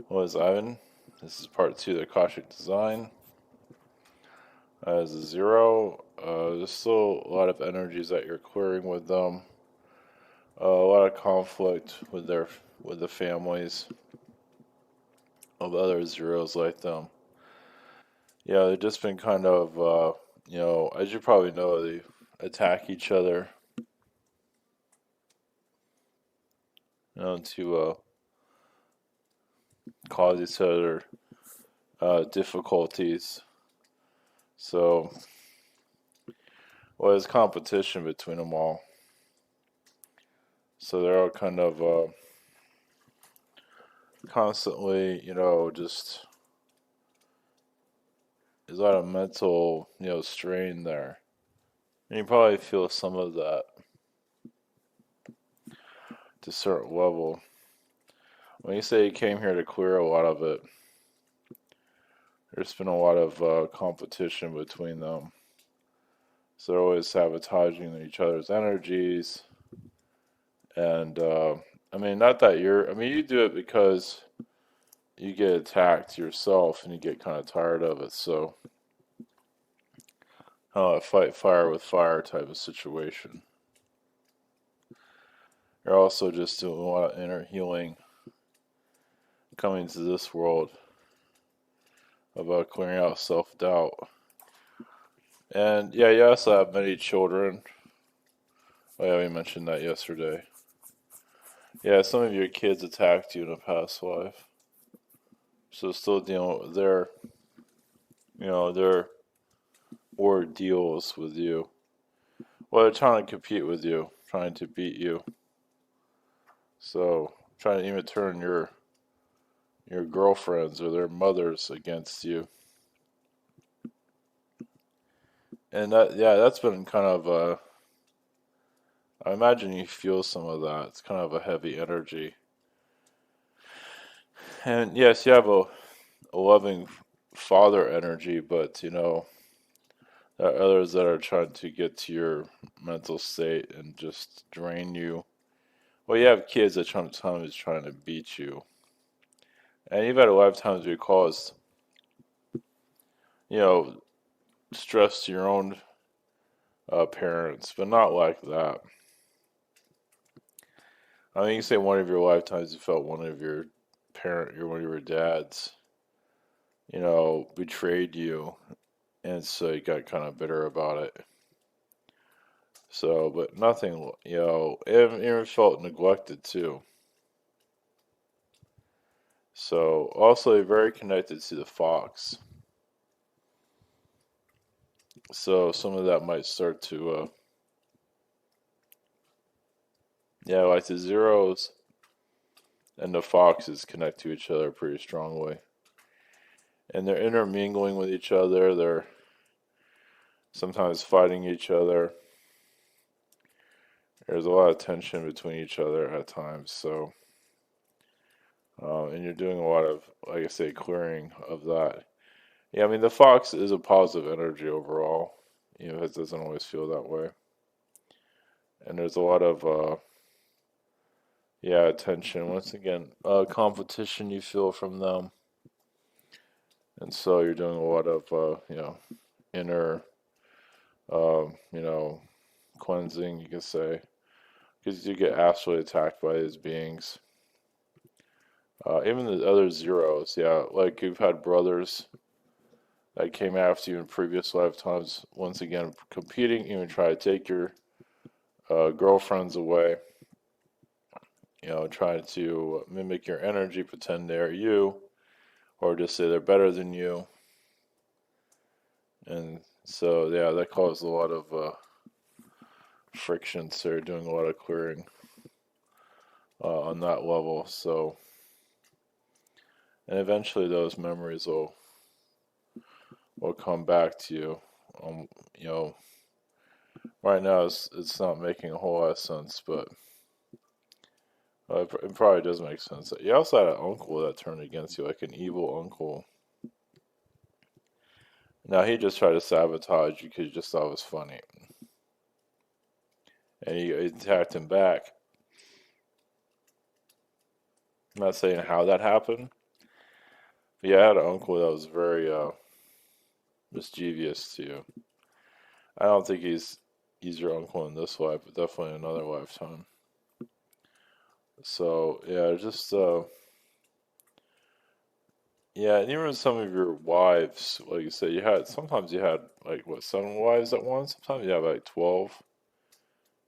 What is Ivan? This is part 2 of the Akashic Design. As a zero, there's still a lot of energies that you're clearing with them. A lot of conflict with the families of other zeros like them. Yeah, they've just been kind of as you probably know, they attack each other, to cause each other difficulties. So, well, there's competition between them all. So they're all kind of constantly, just there's a lot of mental, strain there. And you probably feel some of that to a certain level. When you say you came here to clear a lot of it, there's been a lot of competition between them. So they're always sabotaging each other's energies. And, not that you do it because you get attacked yourself and you get kind of tired of it. So, fight fire with fire type of situation. You're also just doing a lot of inner healing coming to this world about clearing out self doubt. And yeah, you also have many children. Oh, yeah, we mentioned that yesterday. Yeah, some of your kids attacked you in a past life. So still dealing with their ordeals with you. Well, they're trying to compete with you, trying to beat you. So trying to even turn your girlfriends or their mothers against you. And that's been kind of I imagine you feel some of that. It's kind of a heavy energy. And yes, you have a loving father energy, but there are others that are trying to get to your mental state and just drain you. Well, you have kids that sometimes trying to beat you. And you've had a lot of times where you caused, you know, stress to your own parents, but not like that. I mean, you can say one of your lifetimes you felt one of your one of your dads, betrayed you, and so you got kind of bitter about it. So, but nothing, even felt neglected too. So, also you're very connected to the fox. So some of that might start to, like the zeros and the foxes connect to each other pretty strongly. And they're intermingling with each other. They're sometimes fighting each other. There's a lot of tension between each other at times. So, and you're doing a lot of, like I say, clearing of that. Yeah, I mean, the fox is a positive energy overall. It doesn't always feel that way. And there's a lot of, tension. Once again, competition you feel from them. And so you're doing a lot of, inner, you know, cleansing, you could say, because you get astrally attacked by these beings. Even the other zeros, yeah, like you've had brothers that came after you in previous lifetimes, once again competing, even try to take your girlfriends away, trying to mimic your energy, pretend they're you, or just say they're better than you. And so, yeah, that caused a lot of friction, so you're doing a lot of clearing on that level. So, and eventually those memories will come back to you. Um, you know, right now it's not making a whole lot of sense, but it probably does make sense. You also had an uncle that turned against you, like an evil uncle. Now he just tried to sabotage you because you just thought it was funny, and you attacked him back. I'm not saying how that happened, Yeah, I had an uncle that was very mischievous to you. I don't think he's your uncle in this life, but definitely in another lifetime. So yeah, just yeah, and even some of your wives, like you said, you had sometimes you had like what 7 wives at once. Sometimes you have like 12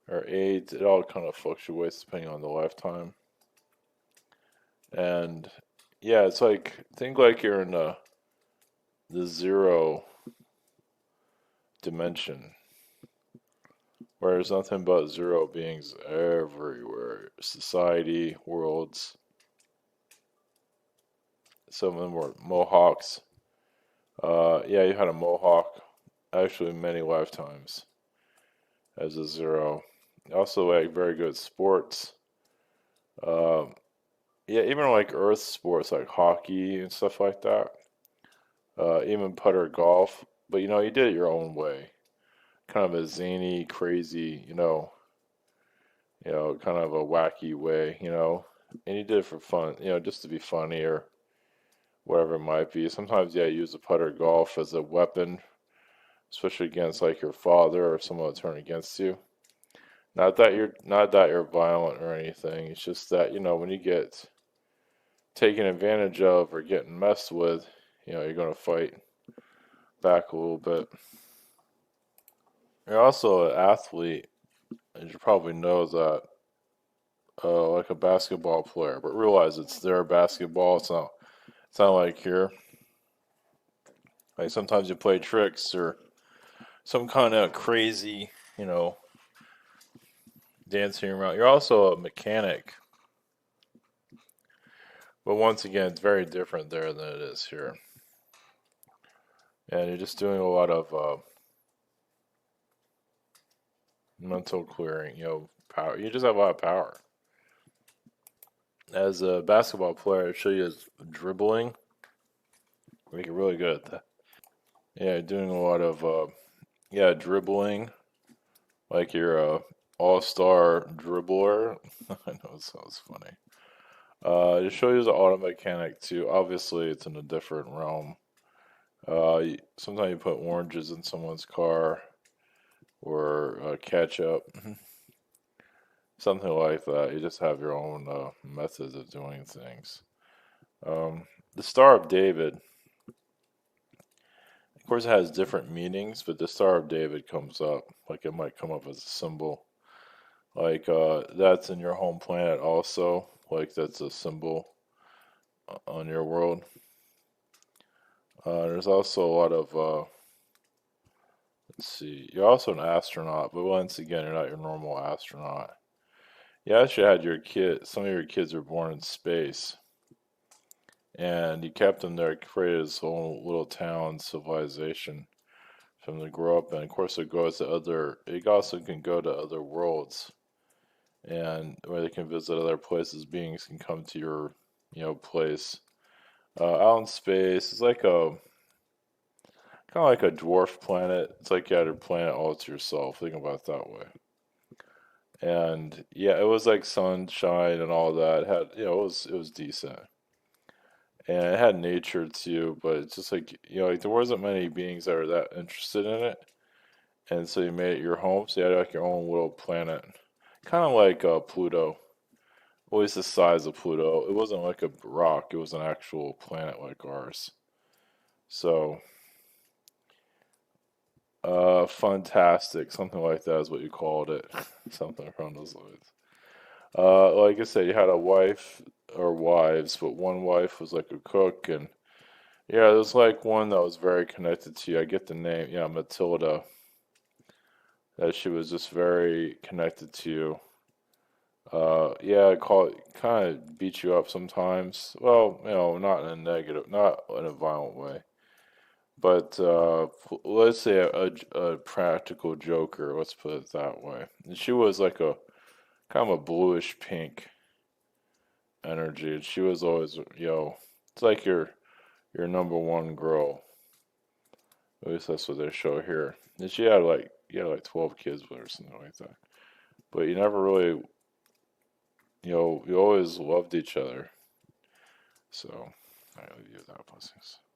or 8. It all kind of fluctuates depending on the lifetime. And yeah, it's like think like you're in the zero dimension where there's nothing but zero beings everywhere. Society, worlds. Some of them were Mohawks. Yeah, you had a Mohawk actually many lifetimes as a zero. Also, like very good sports. Um, yeah, even like Earth sports like hockey and stuff like that. Even putter golf. But you did it your own way. Kind of a zany, crazy, kind of a wacky way. And you did it for fun, just to be funny or whatever it might be. Sometimes, yeah, you use the putter golf as a weapon, especially against like your father or someone that turned against you. Not that you're violent or anything. It's just that, when you get taken advantage of or getting messed with, you're gonna fight back a little bit. You're also an athlete, and you probably know that, like a basketball player, but realize it's their basketball. It's not like you're like sometimes you play tricks or some kind of crazy, you know, dancing around. You're also a mechanic, but once again, it's very different there than it is here. And you're just doing a lot of mental clearing, power. You just have a lot of power. As a basketball player, I show you as dribbling. Make it really good at that. Yeah, doing a lot of yeah, dribbling. Like you're a all-star dribbler. I know it sounds funny. To show you as an auto mechanic too. Obviously, it's in a different realm. Sometimes you put oranges in someone's car or ketchup, something like that. You just have your own methods of doing things. Um, the Star of David, of course, it has different meanings, but the Star of David comes up. Like it might come up as a symbol. Like that's in your home planet also. Like that's a symbol on your world. There's also a lot of let's see. You're also an astronaut, but once again, you're not your normal astronaut. You actually had your kid. Some of your kids were born in space, and you kept them there. Created his whole little town civilization for them to grow up in. Of course, it goes to other. It also can go to other worlds, and where they can visit other places. Beings can come to your, place. Out in space, it's like a kind of like a dwarf planet. It's like you had a planet all to yourself. Think about it that way. And yeah, it was like sunshine and all that. It had, it was decent, and it had nature too. But it's just like like there wasn't many beings that were that interested in it, and so you made it your home. So you had like your own little planet, kind of like Pluto. At least the size of Pluto. It wasn't like a rock. It was an actual planet like ours. So, fantastic, something like that is what you called it, something around those lines. Like I said, you had a wife or wives, but one wife was like a cook, and yeah, there's like one that was very connected to you. I get the name, yeah, Matilda. That she was just very connected to you. Yeah, call it kind of beat you up sometimes. Well, not in a negative, not in a violent way, but let's say a practical joker. Let's put it that way. And she was like a kind of a bluish pink energy. And she was always, it's like your number one girl. At least that's what they show here. And she had like 12 kids with her or something like that. But you never really, you always loved each other. So. I leave you with that blessings.